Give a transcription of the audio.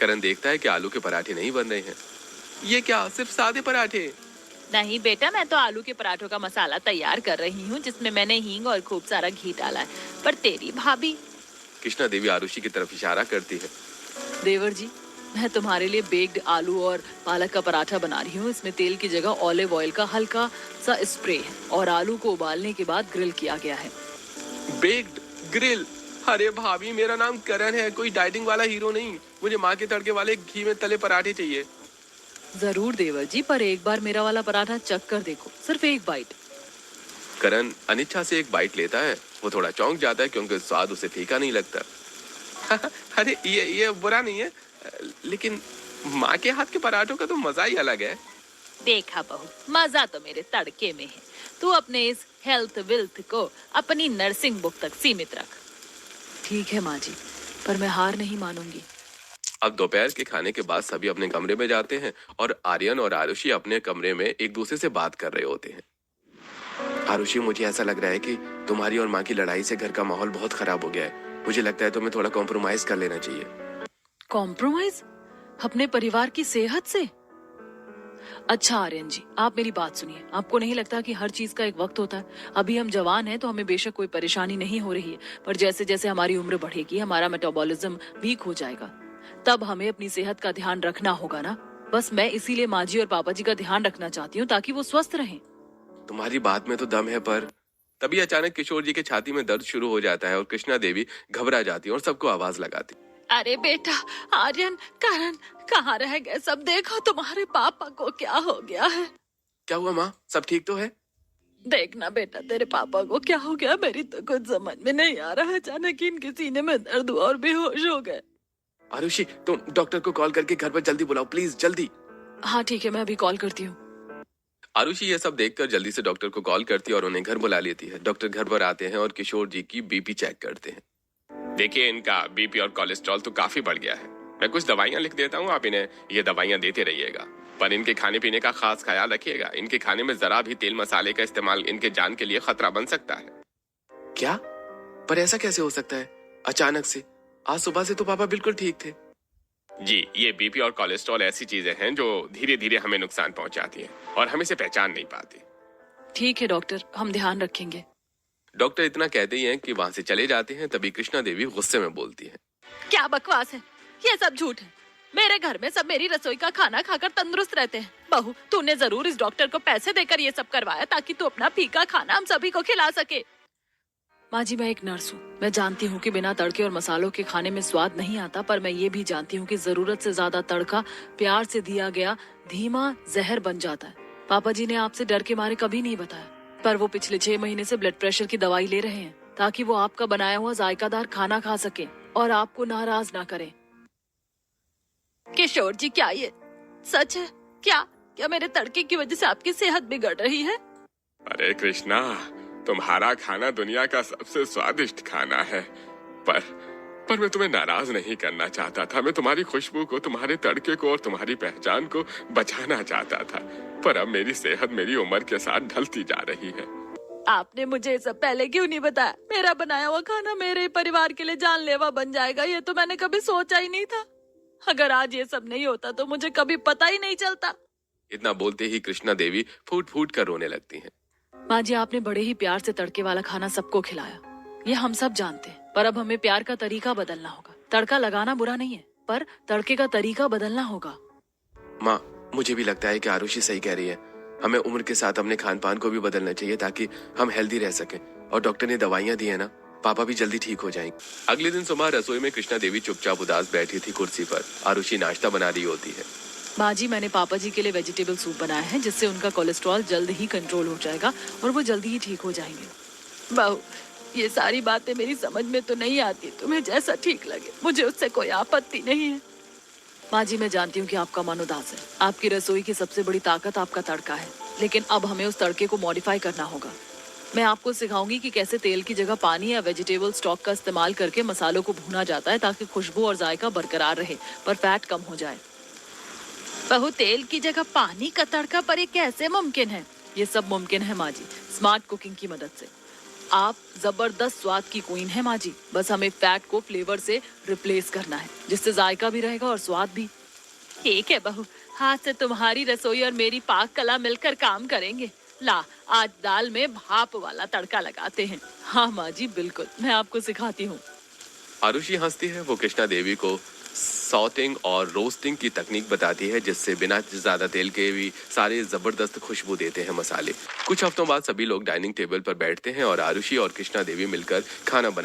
करण देखता है कि आलू के पराठे नहीं बन रहे हैं। ये क्या, सिर्फ सादे पराठे? नहीं बेटा, मैं तो आलू के पराठों का मसाला तैयार कर रही हूँ, जिसमें मैंने हींग और खूब सारा घी डाला है। पर तेरी भाभी। कृष्णा देवी आरुषि की तरफ इशारा करती है। देवर जी, मैं तुम्हारे लिए बेक्ड आलू और पालक का पराठा बना रही हूँ। इसमें तेल की जगह ऑलिव ऑयल का हल्का सा स्प्रे है और आलू को उबालने के बाद ग्रिल किया गया है। Baked, grill? अरे भाभी, मेरा नाम करण है, कोई डाइटिंग वाला हीरो नहीं। मुझे माँ के तड़के वाले घी में तले पराठे चाहिए। जरूर देवर जी, पर एक बार मेरा वाला पराठा चख कर देखो, सिर्फ एक बाइट। करण अनिच्छा से एक बाइट लेता है। वो थोड़ा चौंक जाता है क्योंकि स्वाद उसे फीका नहीं लगता। अरे ये बुरा नहीं है, लेकिन माँ के हाथ के पराठों का तो मजा ही अलग है। देखा बहू, मजा तो मेरे तड़के में है। तू अपने इस हेल्थ विल्थ को अपनी नर्सिंग बुक तक सीमित रख। ठीक है माँ जी, पर मैं हार नहीं मानूंगी। अब दोपहर के खाने के बाद सभी अपने कमरे में जाते हैं और आर्यन और आरुषि अपने कमरे में एक दूसरे से बात कर रहे होते हैं। आरुषि, मुझे ऐसा लग रहा है कि तुम्हारी और माँ की लड़ाई से घर का माहौल बहुत खराब हो गया है। मुझे लगता है तुम्हें थोड़ा कॉम्प्रोमाइज कर लेना चाहिए। कॉम्प्रोमाइज? अपने परिवार की सेहत से? अच्छा आर्यन जी, आप मेरी बात सुनिए। आपको नहीं लगता कि हर चीज का एक वक्त होता है? अभी हम जवान हैं तो हमें बेशक कोई परेशानी नहीं हो रही है, पर जैसे जैसे हमारी उम्र बढ़ेगी हमारा मेटाबॉलिज्म वीक हो जाएगा। तब हमें अपनी सेहत का ध्यान रखना होगा ना। बस मैं इसीलिए माँ जी और पापा जी का ध्यान रखना चाहती हूँ ताकि वो स्वस्थ रहें। तुम्हारी बात में तो दम है, पर तभी अचानक किशोर जी के छाती में दर्द शुरू हो जाता है और कृष्णा देवी घबरा जाती है और सबको आवाज लगाती। अरे बेटा, आर्यन, करण कहाँ रह गए सब? देखो तुम्हारे पापा को क्या हो गया है। क्या हुआ माँ, सब ठीक तो है? देखना बेटा, तेरे पापा को क्या हो गया, मेरी तो कुछ समझ में नहीं आ रहा। अचानक इनके सीने में दर्द हुआ और बेहोश हो गए। आरुषि, तुम डॉक्टर को कॉल करके घर पर जल्दी बुलाओ, प्लीज जल्दी। हाँ ठीक है, मैं अभी कॉल करती हूँ। आरुषि ये सब देखकर जल्दी से डॉक्टर को कॉल करती है और उन्हें घर बुला लेती है। डॉक्टर घर पर आते हैं और किशोर जी की बीपी चेक करते हैं। देखिए, इनका बीपी और कोलेस्ट्रॉल तो काफी बढ़ गया है। मैं कुछ दवाइयाँ लिख देता हूँ, आप इन्हें ये दवाइयाँ देते रहिएगा, पर इनके खाने पीने का खास ख्याल रखिएगा। इनके खाने में जरा भी तेल मसाले का इस्तेमाल इनके जान के लिए खतरा बन सकता है। क्या? पर ऐसा कैसे हो सकता है अचानक से? आज सुबह से तो पापा बिल्कुल ठीक थे। जी, ये बीपी और कोलेस्ट्रॉल ऐसी चीजें हैं जो धीरे धीरे हमें नुकसान पहुंचाती हैं और हम इसे पहचान नहीं पाते। ठीक है डॉक्टर, हम ध्यान रखेंगे। डॉक्टर इतना कहते ही हैं कि वहां से चले जाते हैं। तभी कृष्णा देवी गुस्से में बोलती है। क्या बकवास है, ये सब झूठ है। मेरे घर में सब मेरी रसोई का खाना खाकर तंदुरुस्त रहते हैं। बहू, तूने जरूर इस डॉक्टर को पैसे देकर ये सब करवाया ताकि तू अपना फीका खाना हम सभी को खिला सके। माँ जी, मैं एक नर्स हूँ। मैं जानती हूँ कि बिना तड़के और मसालों के खाने में स्वाद नहीं आता, पर मैं ये भी जानती हूँ कि जरूरत से ज्यादा तड़का प्यार से दिया गया धीमा जहर बन जाता है। पापा जी ने आपसे डर के मारे कभी नहीं बताया, पर वो पिछले 6 महीने से ब्लड प्रेशर की दवाई ले रहे हैं ताकि वो आपका बनाया हुआ जायकादार खाना खा सके और आपको नाराज ना करें। किशोर जी, क्या ये सच है? क्या क्या मेरे तड़के की वजह से आपकी सेहत बिगड़ रही है? अरे कृष्णा, तुम्हारा खाना दुनिया का सबसे स्वादिष्ट खाना है, पर मैं तुम्हें नाराज नहीं करना चाहता था। मैं तुम्हारी खुशबू को, तुम्हारे तड़के को और तुम्हारी पहचान को बचाना चाहता था, पर अब मेरी सेहत मेरी उम्र के साथ ढलती जा रही है। आपने मुझे ये सब पहले क्यों नहीं बताया? मेरा बनाया हुआ खाना मेरे परिवार के लिए जानलेवा बन जाएगा, ये तो मैंने कभी सोचा ही नहीं था। अगर आज ये सब नहीं होता तो मुझे कभी पता ही नहीं चलता। इतना बोलते ही कृष्णा देवी फूट फूट कर रोने लगती हैं। माँ जी, आपने बड़े ही प्यार से तड़के वाला खाना सबको खिलाया, ये हम सब जानते हैं, पर अब हमें प्यार का तरीका बदलना होगा। तड़का लगाना बुरा नहीं है, पर तड़के का तरीका बदलना होगा। माँ, मुझे भी लगता है कि आरुषि सही कह रही है। हमें उम्र के साथ अपने खान पान को भी बदलना चाहिए ताकि हम हेल्दी रह सकें। और डॉक्टर ने दवाइयाँ दी है ना, पापा भी जल्दी ठीक हो जाएंगे। अगले दिन सुबह रसोई में कृष्णा देवी चुपचाप उदास बैठी थी कुर्सी पर। आरुषि नाश्ता बना रही होती है। माँ जी, मैंने पापा जी के लिए वेजिटेबल सूप बनाया है, जिससे उनका कोलेस्ट्रॉल जल्द ही कंट्रोल हो जाएगा और वो जल्दी ही ठीक हो जाएंगे। बहू, ये सारी बातें मेरी समझ में तो नहीं आती। तुम्हें जैसा ठीक लगे, मुझे उससे कोई आपत्ति नहीं है। माँ जी, मैं जानती हूँ कि आपका मन उदास है। आपकी रसोई की सबसे बड़ी ताकत आपका तड़का है, लेकिन अब हमें उस तड़के को मॉडिफाई करना होगा। मैं आपको सिखाऊंगी कि कैसे तेल की जगह पानी या वेजिटेबल स्टॉक का इस्तेमाल करके मसालों को भूना जाता है ताकि खुशबू और जायका बरकरार रहे पर फैट कम हो जाए। बहू, तेल की जगह पानी का तड़का, पर ये कैसे मुमकिन है? ये सब मुमकिन है माँ जी, स्मार्ट कुकिंग की मदद से। आप जबरदस्त स्वाद की क्वीन है माँ जी। बस हमें फैट को फ्लेवर से रिप्लेस करना है, जिससे जायका भी रहेगा और स्वाद भी। ठीक है बहू, हाथ से तुम्हारी रसोई और मेरी पाक कला मिलकर काम करेंगे। ला, आज दाल में भाप वाला तड़का लगाते हैं। हाँ माँ जी, बिल्कुल, मैं आपको सिखाती हूँ। आरुषि हंसती है। वो कृष्णा देवी को सॉटिंग और रोस्टिंग की तकनीक बताती है, जिससे बिना ज्यादा तेल के भी सारे जबरदस्त खुशबू देते हैं मसाले। कुछ हफ्तों बाद सभी लोग डाइनिंग टेबल पर बैठते हैं और आरुषि और कृष्णा देवी मिलकर खाना